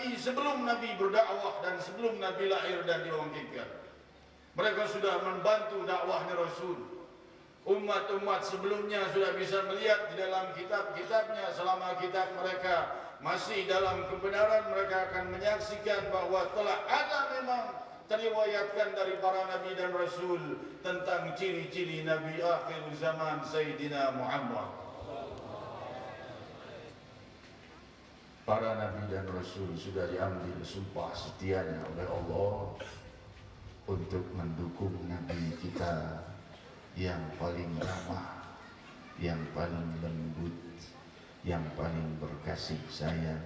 Nabi sebelum Nabi berdakwah dan sebelum Nabi lahir dan dibangkitkan. Mereka sudah membantu dakwahnya Rasul. Umat-umat sebelumnya sudah bisa melihat di dalam kitab-kitabnya, selama kitab mereka masih dalam kebenaran, mereka akan menyaksikan bahwa telah ada memang teriwayatkan dari para nabi dan rasul tentang ciri-ciri nabi akhir zaman Sayyidina Muhammad. Para nabi dan rasul sudah diambil sumpah setianya oleh Allah untuk mendukung nabi kita yang paling ramah, yang paling lembut, yang paling berkasih sayang,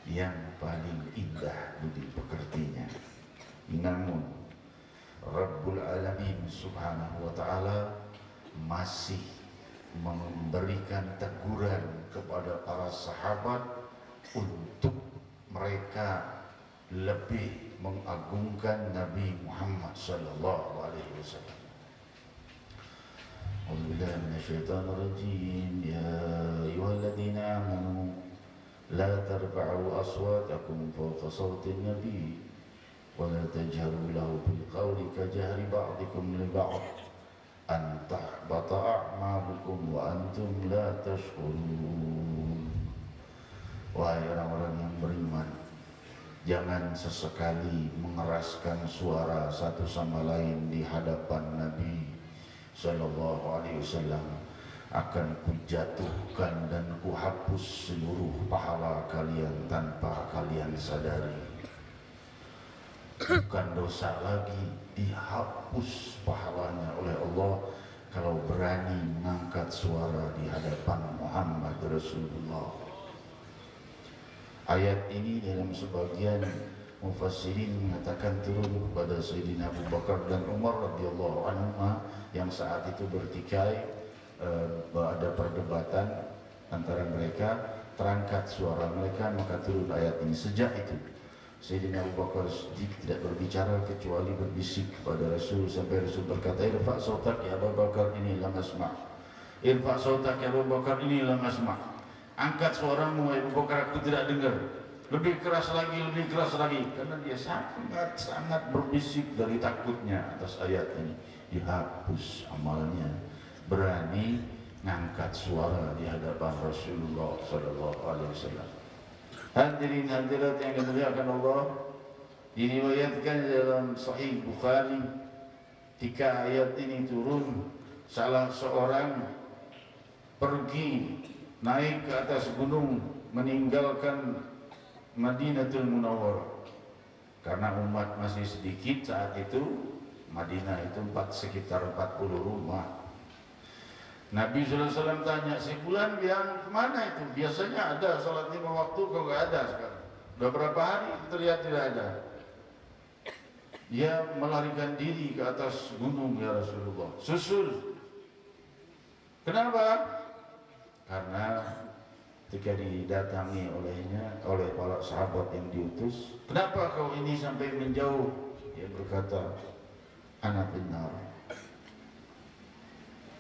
yang paling indah budi pekertinya. Namun Rabbul Alamin Subhanahu wa ta'ala masih memberikan teguran kepada para sahabat untuk mereka lebih mengagungkan Nabi Muhammad sallallahu alaihi wasallam. أعوذ بالله من الشيطان الرجيم يا أيها الذين آمنوا لا ترفعوا أصواتكم فوق صوت النبي ولا تجهروا له بالقول كجهر بعضكم لبعض أن تحبط أعمالكم وأنتم لا تشعرون. Wahai orang-orang yang beriman, jangan sesekali mengeraskan suara satu sama lain di hadapan Nabi Sallallahu alaihi wasallam. Akan kujatuhkan dan kuhapus seluruh pahala kalian tanpa kalian sadari. Bukan dosa lagi, dihapus pahalanya oleh Allah kalau berani mengangkat suara di hadapan Muhammad Rasulullah. Ayat ini dalam sebagian mufassirin mengatakan turun kepada Sayyidina Abu Bakar dan Umar radhiyallahu anhuma yang saat itu bertikai, ada perdebatan antara mereka, terangkat suara mereka, maka turun ayat ini. Sejak itu Sayyidina Abu Bakar Siddiq tidak berbicara kecuali berbisik kepada Rasul, sampai Rasul berkata, irfa' sautak ya Abu Bakar ini lam asma', irfa' sautak ya Abu Bakar ini lam asma', angkat suaramu Abu Bakar, aku tidak dengar. Lebih keras lagi, lebih keras lagi, karena dia sangat berbisik dari takutnya atas ayat ini. Dihapus amalnya, berani ngangkat suara di hadapan Rasulullah sallallahu alaihi wasallam. Hadirin hadirat yang dimuliakan Allah, diriwayatkan dalam Sahih Bukhari, ketika ayat ini turun, salah seorang pergi naik ke atas gunung meninggalkan Madinatul Munawwarah karena umat masih sedikit saat itu. Madinah itu sekitar 40 rumah. Nabi SAW tanya, si fulan yang kemana itu? Biasanya ada salat 5 waktu, kok nggak ada sekarang? Udah berapa hari terlihat tidak ada. Dia melarikan diri ke atas gunung ya Rasulullah. Susul. Kenapa? Karena ketika didatangi oleh para sahabat yang diutus, kenapa kau ini sampai menjauh? Dia berkata, ana finnar,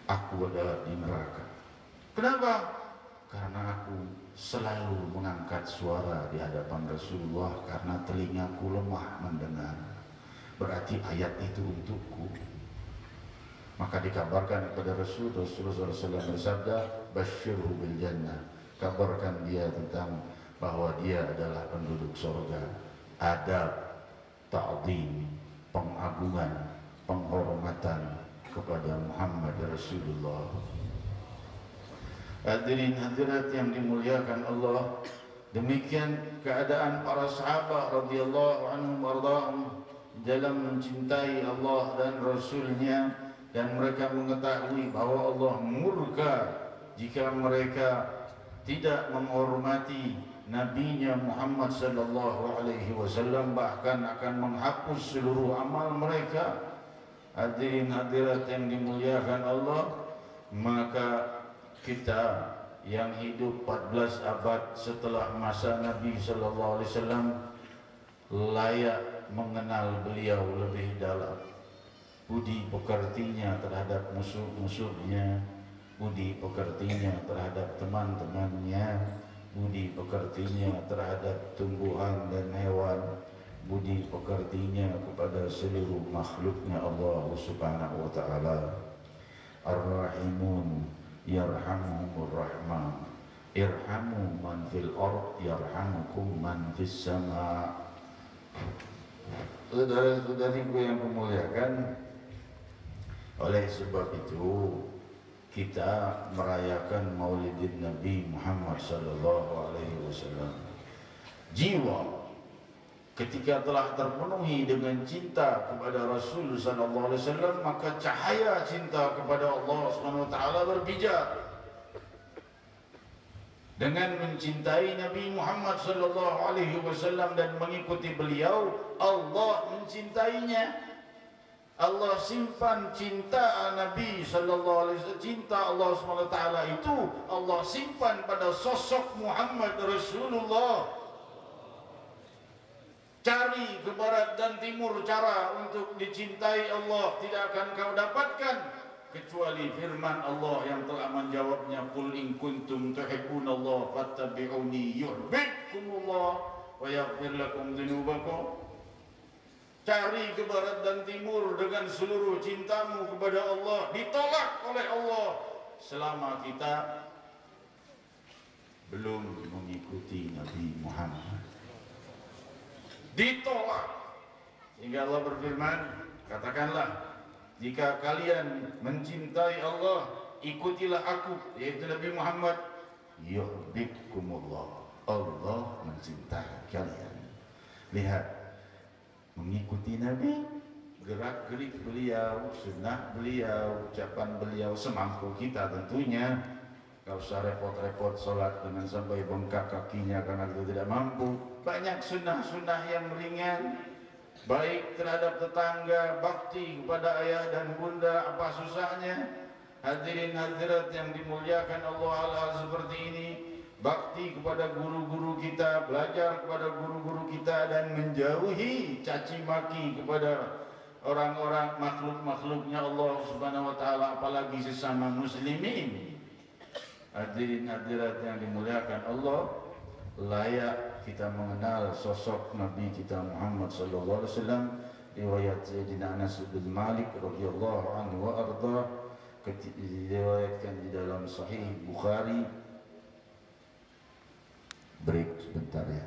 aku adalah di neraka. Kenapa? Karena aku selalu mengangkat suara di hadapan Rasulullah karena telingaku lemah mendengar. Berarti ayat itu untukku. Maka dikabarkan kepada Rasulullah SAW bersabda, basyirhu bil jannah, kabarkan dia tentang bahwa dia adalah penduduk surga. Adab, ta'zim, pengagungan, penghormatan kepada Muhammad Rasulullah. Hadirin hadirat yang dimuliakan Allah, demikian keadaan para sahabat radhiyallahu anhum warḍahum dalam mencintai Allah dan Rasulnya, dan mereka mengetahui bahwa Allah murka jika mereka tidak menghormati Nabinya Muhammad sallallahu alaihi wasallam, bahkan akan menghapus seluruh amal mereka. Hadirin hadirat yang dimuliakan Allah, maka kita yang hidup 14 abad setelah masa Nabi sallallahu alaihi wasallam layak mengenal beliau lebih dalam. Budi pekertinya terhadap musuh-musuhnya, budi pekertinya terhadap teman-temannya, budi pekertinya terhadap tumbuhan dan pekertinya kepada seluruh makhluknya Allah Subhanahu wa ta'ala. Ar-Rahimun yarhamuhumur Rahman, irhamu man fil ard yarhamukum man fis sama. Saudara-saudariku yang memuliakan, oleh sebab itu kita merayakan Maulidin Nabi Muhammad sallallahu alaihi wasallam. Jiwa ketika telah terpenuhi dengan cinta kepada Rasul sallallahu alaihi wasallam, maka cahaya cinta kepada Allah Subhanahu wa taala berbijar. Dengan mencintai Nabi Muhammad sallallahu alaihi wasallam dan mengikuti beliau, Allah mencintainya. Allah simpan cinta Nabi sallallahu alaihi wasallam, cinta Allah Subhanahu wa taala itu Allah simpan pada sosok Muhammad Rasulullah. Cari ke barat dan timur cara untuk dicintai Allah, tidak akan kau dapatkan kecuali firman Allah yang telah menjawabnya, qul in kuntum tuhibbunallaha fattabi'uni yuhibbukumullah wa yaghfir lakum dzunubakum. Cari ke barat dan timur dengan seluruh cintamu kepada Allah, ditolak oleh Allah selama kita belum mengikuti Nabi Muhammad. Ditolak. Sehingga Allah berfirman, katakanlah, jika kalian mencintai Allah, ikutilah aku, yaitu Nabi Muhammad, yuhibbukumullah. Allah mencintai kalian. Lihat, mengikuti Nabi, gerak-gerik beliau, sunnah beliau, ucapan beliau, semampu kita tentunya. Gak usah repot-repot sholat dengan sampai bengkak kakinya karena kita tidak mampu. Banyak sunnah-sunnah yang ringan, baik terhadap tetangga, bakti kepada ayah dan bunda, apa susahnya? Hadirin hadirat yang dimuliakan Allah, hal-hal seperti ini, bakti kepada guru-guru kita, belajar kepada guru-guru kita, dan menjauhi caci maki kepada orang-orang makhluk-makhluknya Allah Subhanahu wa taala, apalagi sesama muslimin. Hadirin hadirat yang dimuliakan Allah, layak kita mengenal sosok Nabi kita Muhammad sallallahu alaihi wasallam. Riwayat Sayyidina Anas bin Malik radhiyallahu anhu wa arda, diriwayatkan di dalam Sahih Bukhari. Break sebentar ya.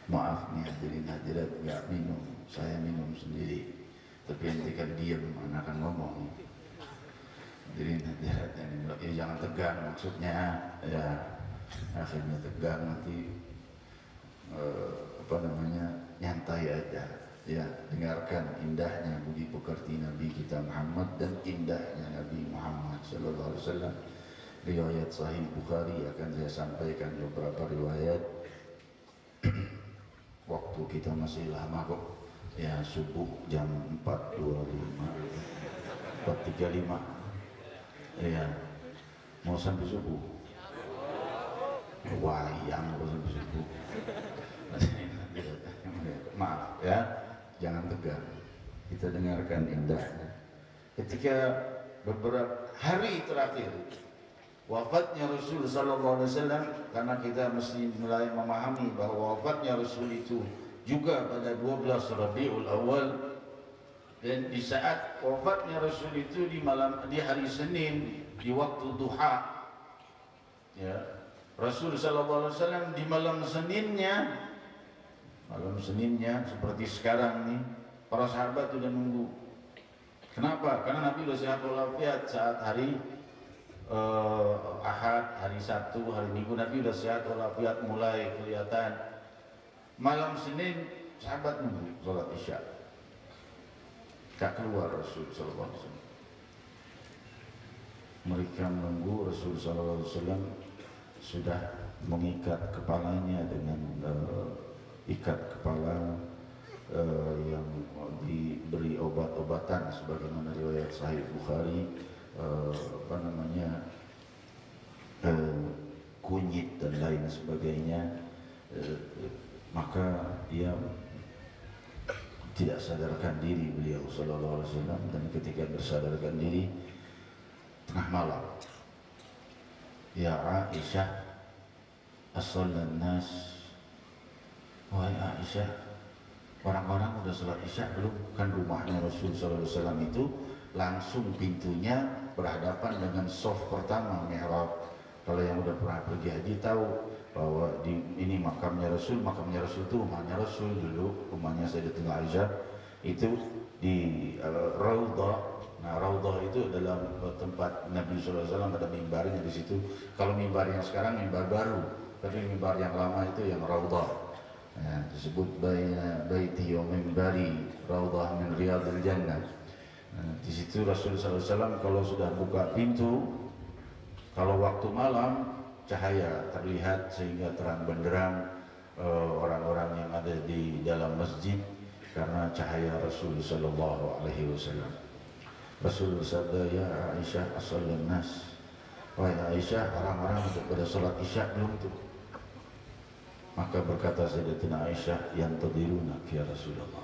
Maaf nih hadirin hadirat, nggak minum, saya minum sendiri. Tapi nanti kan diam, anak akan ngomong. Hadirin hadirat yang dimuliakan, ya jangan tegang maksudnya, ya akhirnya tegang nanti nyantai aja. Ya, dengarkan indahnya budi pekerti Nabi kita Muhammad dan indahnya Nabi Muhammad sallallahu alaihi wasallam. Riwayat Sahih Bukhari akan saya sampaikan beberapa riwayat. Waktu kita masih lama kok. Ya, subuh jam 4.25, 4.35. Ya, mau sampai subuh. Wayang mau sampai subuh. Maaf ya, jangan tegang. Kita dengarkan indahnya. Ketika beberapa hari terakhir wafatnya Rasul sallallahu alaihi wasallam, karena kita mesti mulai memahami bahwa wafatnya Rasul itu juga pada 12 Rabiul Awal, dan di saat wafatnya Rasul itu di hari Senin di waktu duha, ya, Rasul sallallahu alaihi wasallam di malam Seninnya seperti sekarang nih, para sahabat sudah nunggu. Kenapa? Karena Nabi sudah sehat walafiat saat hari Ahad, hari Sabtu, hari Minggu Nabi sudah sehat walafiat, mulai kelihatan. Malam Senin sahabat nunggu sholat Isya, tak keluar Rasul sallallahu alaihi wasallam. Mereka menunggu Rasul sallallahu alaihi wasallam sudah mengikat kepalanya dengan ikat kepala yang diberi obat-obatan sebagaimana riwayat Sahih Bukhari, kunyit dan lain sebagainya. Maka dia tidak sadarkan diri beliau sallallahu alaihi wasallam, dan ketika bersadarkan diri tengah malam, ya Aisyah, as-salat nas. Wahai Aisyah, orang-orang udah sholat isya belum? Kan rumahnya Rasul sallallahu alaihi wasallam itu langsung pintunya berhadapan dengan shaf pertama, mihrab. Kalau yang udah pernah pergi haji tahu bahwa ini makamnya Rasul itu rumahnya Rasul dulu, rumahnya Sayyidatina Aisyah itu di Raudhah. Nah, Raudhah itu dalam tempat Nabi sallallahu alaihi wasallam, ada mimbarnya di situ. Kalau mimbar yang sekarang mimbar baru, tapi mimbar yang lama itu yang Raudhah. Ya, disebut baiti wa mimbari raudhah min riyadil jannah. Nah, di situ Rasul sallallahu alaihi wasallam kalau sudah buka pintu, kalau waktu malam cahaya terlihat sehingga terang benderang orang-orang yang ada di dalam masjid karena cahaya Rasul sallallahu alaihi wasallam. Rasul bersabda, ya Aisyah as-salat nas. Wahai Aisyah, orang-orang sudah pada salat isya belum tuh? Maka berkata Sayyidatina Aisyah, yang tadirunak ya Rasulullah,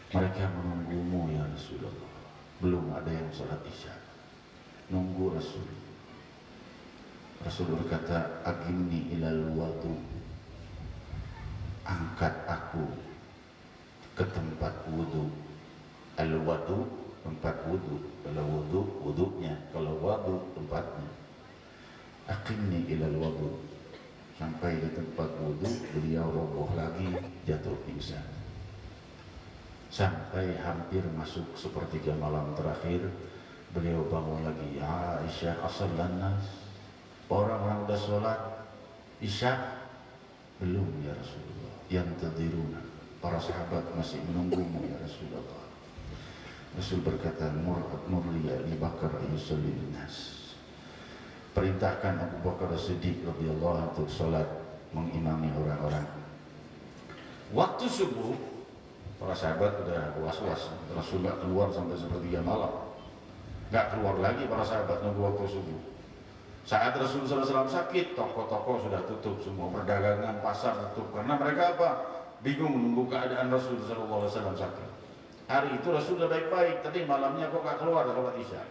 mereka menunggumu ya Rasulullah. Belum ada yang salat isya, nunggu Rasul. Rasul berkata, agimni ilal wadu, angkat aku ke tempat wudu. Al-wadu, tempat wudu. Kalau wudu, wudunya. Kalau wadu, tempatnya. Agimni ilal wadu. Sampai di tempat wudu, beliau roboh lagi, jatuh pingsan. Sampai hampir masuk sepertiga malam terakhir, beliau bangun lagi. Ya Aisyah, as-salat nas. Orang-orang udah sholat isya belum ya Rasulullah? Yang tadiruna, para sahabat masih menunggumu ya Rasulullah. Rasul berkata, murli Abu Bakar ayusallin nas. Perintahkan Abu Bakar As-Siddiq radhiyallahu anhu untuk sholat mengimami orang-orang. Waktu subuh, para sahabat udah was-was. Rasul nggak keluar sampai sepertiga malam. Nggak keluar lagi para sahabat nunggu waktu subuh. Saat Rasulullah SAW sakit, toko-toko sudah tutup semua, perdagangan, pasar tutup. Karena mereka apa? Bingung menunggu keadaan Rasulullah SAW sakit. Hari itu Rasul sudah baik-baik, tadi malamnya kok nggak keluar sholat isya.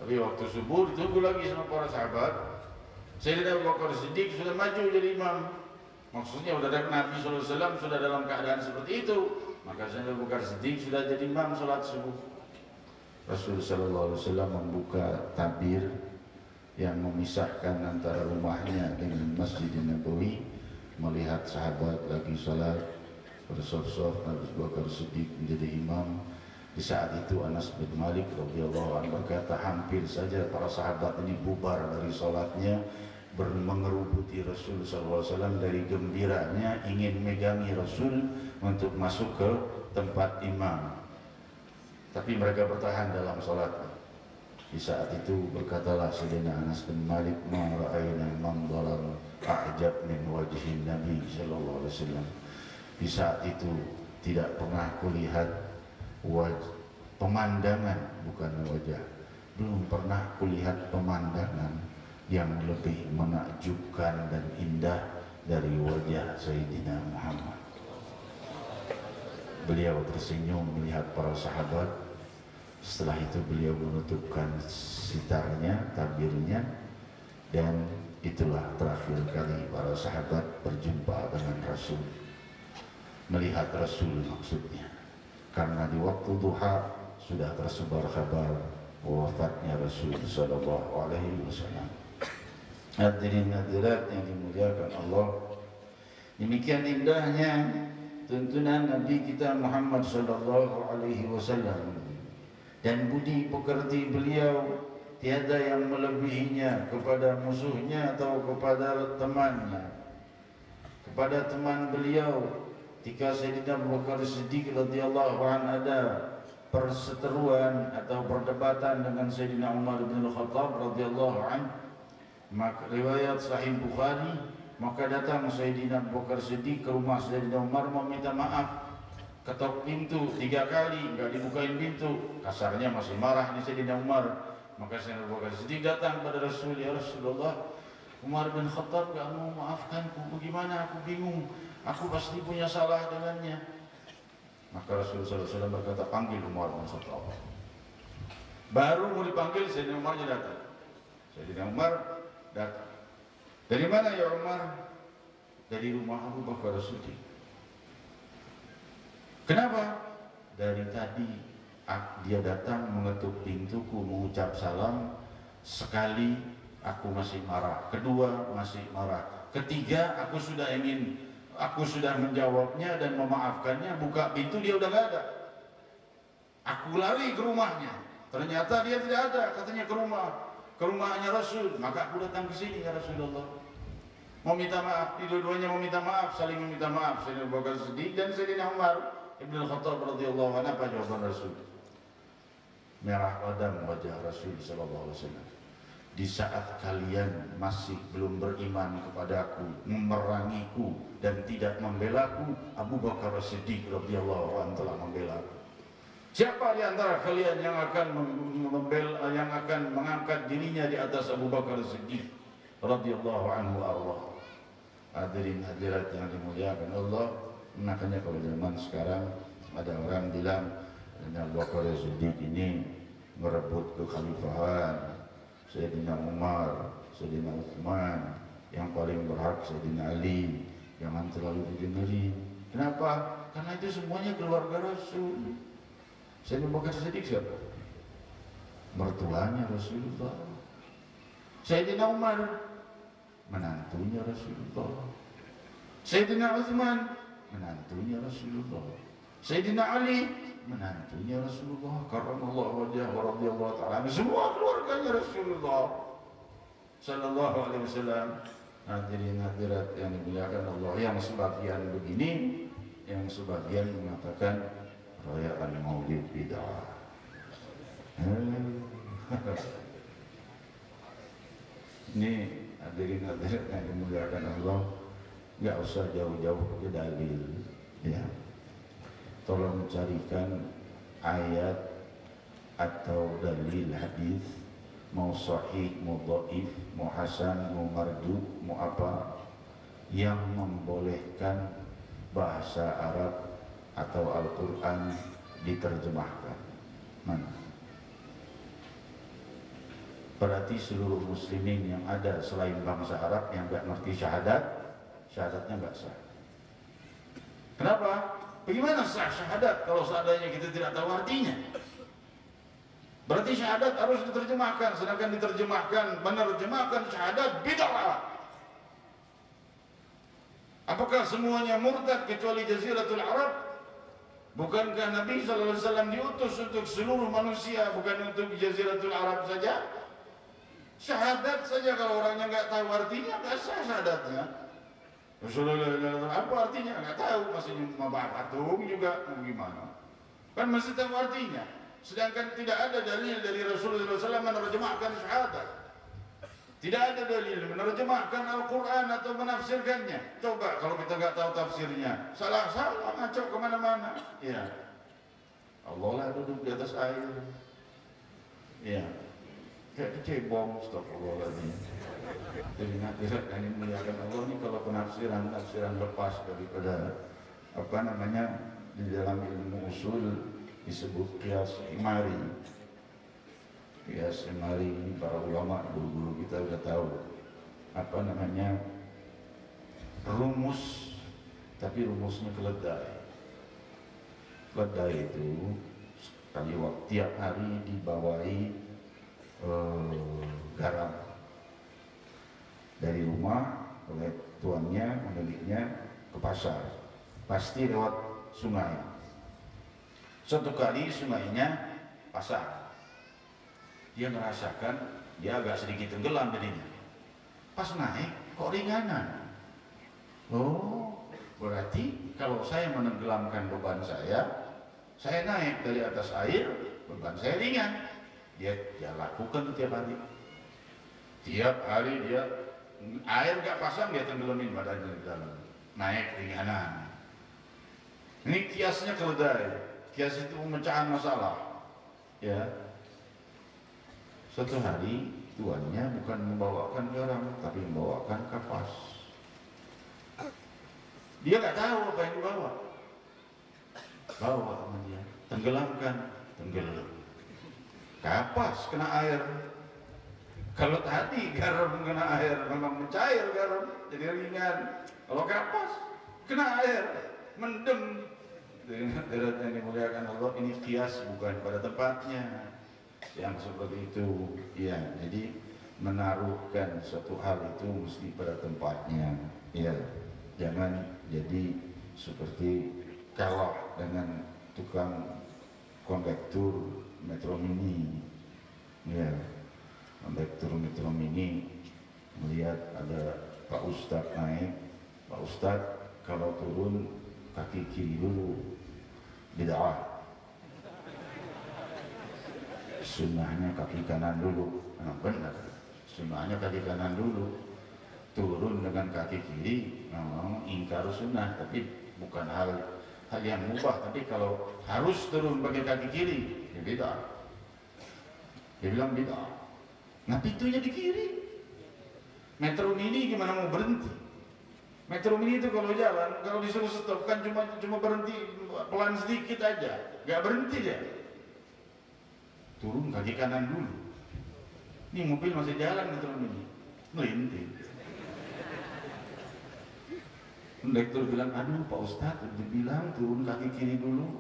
Tapi waktu subuh ditunggu lagi sama para sahabat. Sayyidina Abu Bakar Siddiq sudah maju jadi imam. Maksudnya sudah ada Nabi SAW sudah dalam keadaan seperti itu. Maka Sayyidina Abu Bakar Siddiq sudah jadi imam sholat subuh. Rasulullah SAW membuka tabir yang memisahkan antara rumahnya dengan Masjid Nabawi, melihat sahabat lagi salat bersaf-saf, Abu Bakar Siddiq menjadi imam. Di saat itu Anas bin Malik radhiyallahu anhu berkata, hampir saja para sahabat ini bubar dari salatnya, mengerubuti Rasul SAW dari gembiranya ingin megangi Rasul untuk masuk ke tempat imam. Tapi mereka bertahan dalam salatnya. Di saat itu berkatalah Sayyidina Anas bin Malik, ma ra'ayna manzaran a'jab min wajhin Nabi sallallahu alaihi wasallam. Di saat itu tidak pernah kulihat pemandangan, bukan wajah, belum pernah kulihat pemandangan yang lebih menakjubkan dan indah dari wajah Sayyidina Muhammad. Beliau tersenyum melihat para sahabat. Setelah itu beliau menutupkan sitarnya, tabirnya, dan itulah terakhir kali para sahabat berjumpa dengan Rasul, melihat Rasul maksudnya. Karena di waktu duha sudah tersebar kabar wafatnya Rasul sallallahu alaihi wasallam. Hadirin hadirat yang dimuliakan Allah, demikian indahnya tuntunan Nabi kita Muhammad sallallahu alaihi wasallam, dan budi pekerti beliau tiada yang melebihinya kepada musuhnya atau kepada temannya. Kepada teman beliau, ketika Sayyidina Abu Bakar Siddiq radhiyallahu anhu ada perseteruan atau perdebatan dengan Sayyidina Umar bin Khattab radhiyallahu anhu, maka riwayat Sahih Bukhari, maka datang Sayyidina Abu Bakar Siddiq ke rumah Sayyidina Umar meminta maaf. Ketok pintu 3 kali, enggak dibukain pintu. Kasarnya masih marah nih Sayyidina Umar. Maka Sayyidina Abu Bakar Siddiq datang pada Rasul, ya Rasulullah, Umar bin Khattab gak mau maafkanku, bagaimana, aku bingung, aku pasti punya salah dengannya. Maka Rasulullah SAW berkata, panggil Umar bin Khattab. Baru mau dipanggil, Sayyidina Umar datang. Sayyidina Umar datang. Dari mana ya Umar? Dari rumah Abu Bakar Siddiq. Kenapa? Dari tadi dia datang mengetuk pintuku mengucap salam. Sekali aku masih marah, kedua masih marah, ketiga aku sudah menjawabnya dan memaafkannya, buka pintu dia udah gak ada. Aku lari ke rumahnya, ternyata dia tidak ada, katanya ke rumahnya Rasul. Maka aku datang ke sini, ya Rasulullah, mau minta maaf. Dua-duanya mau minta maaf, saling meminta maaf, Sayyidina Abu Bakar Siddiq dan Sayyidina Umar Ibn Khattab radhiyallahu anhu. Apa jawaban Rasul? Merah padam wajah Rasul sallallahu alaihi wasallam. Di saat kalian masih belum beriman kepadaku, memerangiku dan tidak membelaku, Abu Bakar Siddiq radhiyallahu anhu telah membelaku. Siapa di antara kalian yang akan mengangkat dirinya di atas Abu Bakar Siddiq radhiyallahu anhu Allah. Hadirin hadirat yang dimuliakan Allah. Makanya kalau zaman sekarang ada orang bilang Abu Bakar Siddiq ini merebut kekhalifahan, Sayyidina Umar, Sayyidina Utsman, yang paling berhak Sayyidina Ali. Jangan terlalu didengerin. Kenapa? Karena itu semuanya keluarga Rasul. Sayyidina Abu Bakar Siddiq siapa? Mertuanya Rasulullah. Sayyidina Umar, menantunya Rasulullah. Sayyidina Utsman, menantunya Rasulullah. Sayyidina Ali, menantunya Rasulullah karramallahu wajhahu wa radhiyallahu ta'ala, semua keluarganya Rasulullah sallallahu alaihi wasallam. Hadirin hadirat yang dimuliakan Allah, yang sebagian begini, yang sebagian mengatakan perayaan Maulid bid'ah. Ini hadirin hadirat yang dimuliakan Allah, nggak usah jauh-jauh ke dalil, ya. Tolong carikan ayat atau dalil hadis, mau sahih, mau dhaif, mau hasan, mau mardu, mau apa, yang membolehkan bahasa Arab atau Al-Quran diterjemahkan. Mana? Berarti seluruh muslimin yang ada selain bangsa Arab yang nggak ngerti syahadatnya nggak sah. Kenapa? Bagaimana sah syahadat kalau seandainya kita tidak tahu artinya? Berarti syahadat harus diterjemahkan, sedangkan menerjemahkan syahadat bid'ah. Apakah semuanya murtad kecuali Jaziratul Arab? Bukankah Nabi sallallahu alaihi wasallam diutus untuk seluruh manusia, bukan untuk Jaziratul Arab saja? Syahadat saja kalau orangnya nggak tahu artinya, nggak sah syahadatnya. Rasulullah apa artinya? Nggak tahu, masih nyembah patung juga, gimana? Kan masih tahu artinya. Sedangkan tidak ada dalil dari Rasulullah SAW menerjemahkan syahadat. Tidak ada dalil menerjemahkan Al-Quran atau menafsirkannya. Coba kalau kita nggak tahu tafsirnya, salah ngaco kemana-mana. Ya, Allah lah duduk di atas air. Ya, kayak kecebong, astagfirullahaladzim. Jadi hadirat yang dimuliakan Allah, ini kalau penafsiran lepas daripada apa namanya, di dalam ilmu usul disebut qiyas imari. Qiyas imari ini para ulama guru-guru kita sudah tahu apa namanya, rumus, tapi rumusnya keledai. Keledai itu sekali waktu tiap hari dibawahi garam dari rumah oleh tuannya, pemiliknya, ke pasar, pasti lewat sungai. Suatu kali sungainya pasang, dia merasakan dia agak sedikit tenggelam jadinya. Pas naik kok ringanan. Oh, berarti kalau saya menenggelamkan beban saya naik dari atas air, beban saya ringan. Dia lakukan tiap hari. Tiap hari dia air gak pasang, dia tenggelamin badannya di dalam, naik ringanan. Ini kiasnya keledai. Kias itu pemecahan masalah. Ya. Suatu hari tuannya bukan membawakan garam, tapi membawakan kapas. Dia gak tahu apa yang dibawa. Bawa sama dia, tenggelamkan, tenggelam. Kapas kena air. Kalau tadi garam kena air memang mencair garam, jadi ringan. Kalau kapas kena air, mendem. Hadirat yang dimuliakan Allah, ini kias bukan pada tempatnya. Yang seperti itu, ya. Jadi menaruhkan suatu hal itu mesti pada tempatnya, ya. Jangan jadi seperti kalah dengan tukang kondektur Metro Mini, ya. Kondektur Metro Mini melihat ada Pak Ustadz naik, Pak Ustadz kalau turun kaki kiri dulu, bid'ah. Sunnahnya kaki kanan dulu. Nah, benar, sunnahnya kaki kanan dulu, turun dengan kaki kiri memang ingkar sunnah, tapi bukan hal yang mubah. Tapi kalau harus turun pakai kaki kiri, ya bid'ah. Dia bilang bid'ah. Nah, pintunya di kiri. Metro Mini gimana mau berhenti? Metro Mini itu kalau jalan, kalau disuruh stop kan cuma berhenti pelan sedikit aja, nggak berhenti dia. Turun kaki kanan dulu. Ini mobil masih jalan Metro Mini, melintir. Kondektur bilang, aduh Pak Ustadz, dibilang turun kaki kiri dulu.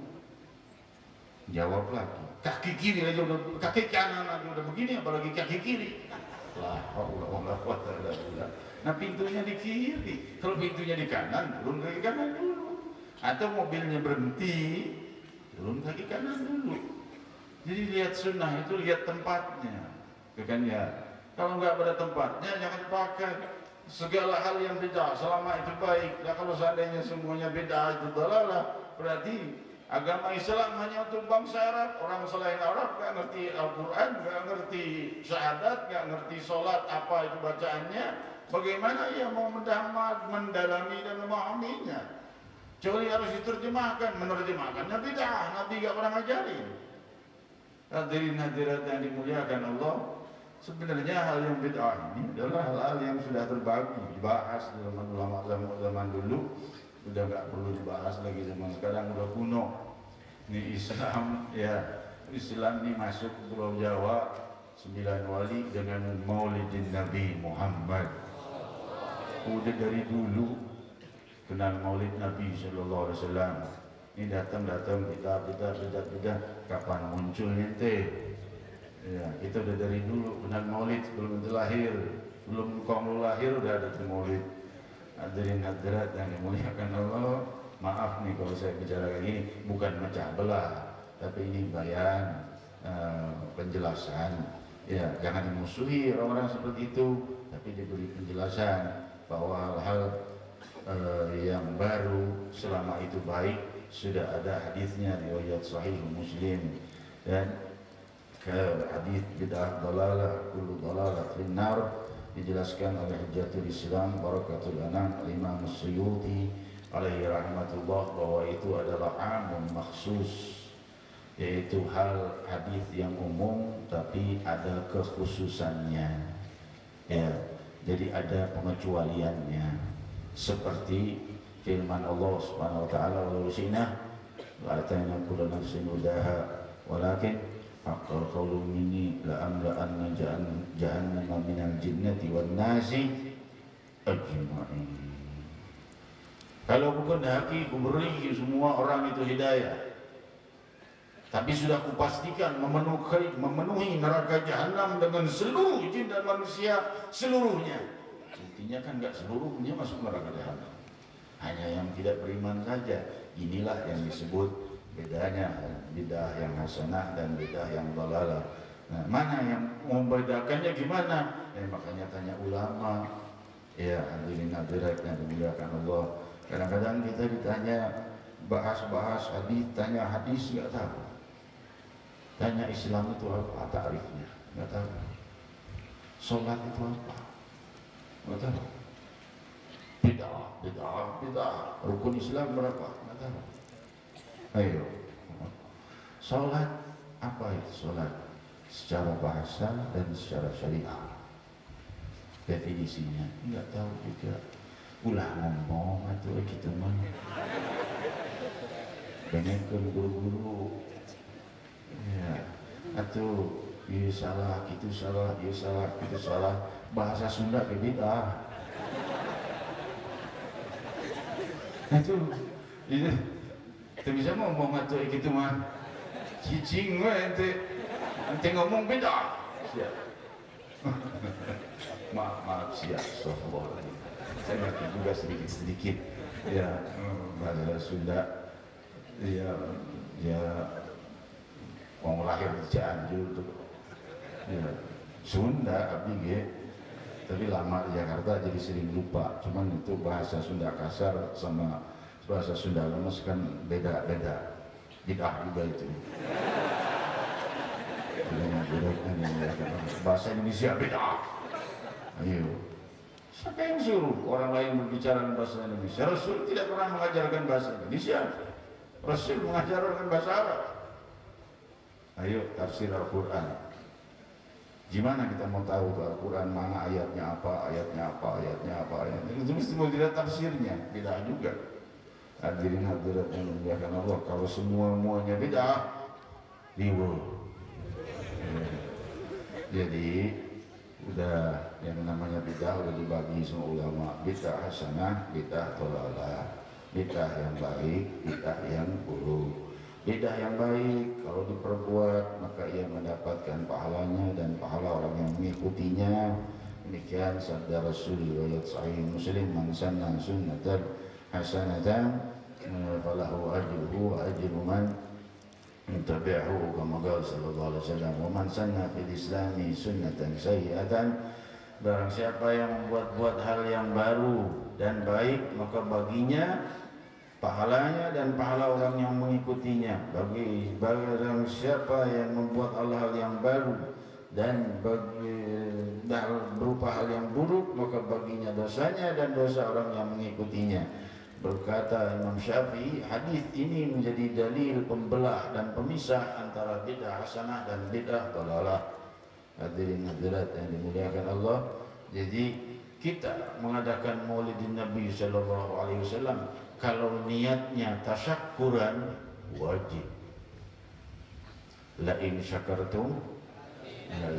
Jawab lagi, kaki kiri aja udah, kaki kanan aja udah begini, apalagi kaki kiri. Lah, Allah. Nah, pintunya di kiri. Kalau pintunya di kanan, turun kaki kanan dulu. Atau mobilnya berhenti, turun kaki kanan dulu. Jadi lihat sunnah itu lihat tempatnya, kan ya. Kalau nggak pada tempatnya jangan pakai. Segala hal yang beda selama itu baik. Nah, kalau seandainya semuanya beda itu dalalah, berarti agama Islam hanya untuk bangsa Arab. Orang selain Arab nggak ngerti Al-Quran, nggak ngerti syahadat, nggak ngerti sholat apa itu bacaannya. Bagaimana ia mau mendalami dan memahaminya? Kecuali harus diterjemahkan, menerjemahkannya bid'ah. Nabi nggak pernah ngajarin. Hadirin hadirat yang dimuliakan Allah, sebenarnya hal yang bid'ah ini adalah hal-hal yang sudah terbagi, dibahas dalam ulama zaman dulu, sudah nggak perlu dibahas lagi zaman sekarang, udah kuno. Ini Islam, ya Islam ini masuk ke Pulau Jawa 9 wali dengan Maulidin Nabi Muhammad. Udah dari dulu kenal Maulid Nabi Sallallahu Alaihi Wasallam. Ini datang beda, kapan munculnya ente? Ya, kita udah dari dulu kenal Maulid sebelum ente lahir, belum kamu lahir udah ada Maulid. Hadirin hadirat yang dimuliakan Allah, maaf nih kalau saya bicara kayak gini, bukan mecah belah, tapi ini bayan, penjelasan. Ya, jangan dimusuhi orang-orang seperti itu, tapi diberi penjelasan bahwa hal yang baru selama itu baik. Sudah ada hadisnya riwayat Sahih Muslim, dan hadis bid'ah dalalah kullu dalalah finnar dijelaskan oleh Hujjatul Islam Barakatul Anam Imam Suyuti alaihi rahmatullah bahwa itu adalah amun maksus, yaitu hal hadis yang umum tapi ada kekhususannya, ya. Jadi ada pengecualiannya, seperti firman Allah Subhanahu wa taala, wa rusina wa atayna kulla nafsin hudaha walakin haqqal qawlu minni la amla'anna jahannama minal jinnati wan nasi ajma'in. Kalau bukan haki ku beri semua orang itu hidayah, tapi sudah kupastikan memenuhi neraka jahanam dengan seluruh jin dan manusia seluruhnya. Intinya kan enggak seluruhnya masuk neraka jahanam, hanya yang tidak beriman saja. Inilah yang disebut bedanya bidah yang hasanah dan bidah yang dhalalah. Nah, mana yang membedakannya gimana? Makanya tanya ulama. Ya, hadirin hadirat yang dimuliakan Allah. Kadang-kadang kita ditanya bahas hadis, tanya hadis nggak tahu. Tanya Islam itu apa ta'rifnya, nggak tahu. Sholat itu apa, nggak tahu. Bid'ah. Rukun Islam berapa? Nggak tahu. Ayo. Sholat apa itu sholat? Secara bahasa dan secara syariah. Definisinya nggak tahu juga. Ulah ngomong atau gitu mah. Pengen ke guru-guru. Ya. Atau Iya salah, itu salah, iya salah, itu salah. Bahasa Sunda beda. Itu bisa ngomong atau gitu mah. Cicing we ente ngomong beda. Siap. Maaf siap, astagfirullah. Saya ngerti juga sedikit-sedikit. Ya, bahasa Sunda. Ya orang lahir di Cianjur tuh. Ya, Sunda abdi ge. Tapi lama di Jakarta jadi sering lupa. Cuman itu bahasa Sunda kasar sama bahasa Sunda lemes kan beda-beda. Bid'ah juga itu. Bahasa Indonesia beda. Ayo. Siapa yang suruh orang lain berbicara bahasa Indonesia? Rasul tidak pernah mengajarkan bahasa Indonesia. Rasul mengajarkan bahasa Arab. Ayo tafsir Al-Quran. Gimana kita mau tahu Al-Quran mana ayatnya apa, ayatnya apa, ayatnya apa, ayatnya itu mesti mau dilihat tafsirnya, beda juga. Hadirin hadirat yang dimuliakan Allah, kalau semuanya beda, ribu. Jadi udah yang namanya bid'ah udah dibagi semua ulama, bid'ah hasanah, bid'ah dhalalah, bid'ah yang baik, bid'ah yang buruk. Bid'ah yang baik kalau diperbuat maka ia mendapatkan pahalanya dan pahala orang yang mengikutinya. Demikian sabda Rasul riwayat Sahih Muslim, man sanna sunnatan hasanatan falahu ajruhu wa ajru man tabi'ahu kama qala sallallahu alaihi wasallam, wa man sanna fil islami sunnatan sayyi'atan, barang siapa yang membuat hal yang baru dan baik maka baginya pahalanya dan pahala orang yang mengikutinya. Bagi barang siapa yang membuat hal-hal yang baru dan berupa hal yang buruk maka baginya dosanya dan dosa orang yang mengikutinya. Berkata Imam Syafi'i, hadis ini menjadi dalil pembelah dan pemisah antara bid'ah hasanah dan bid'ah dhalalah. Hadirin hadirat yang dimuliakan Allah. Jadi kita mengadakan Maulidin Nabi sallallahu alaihi wasallam kalau niatnya tasyakkuran wajib. La in syakartum la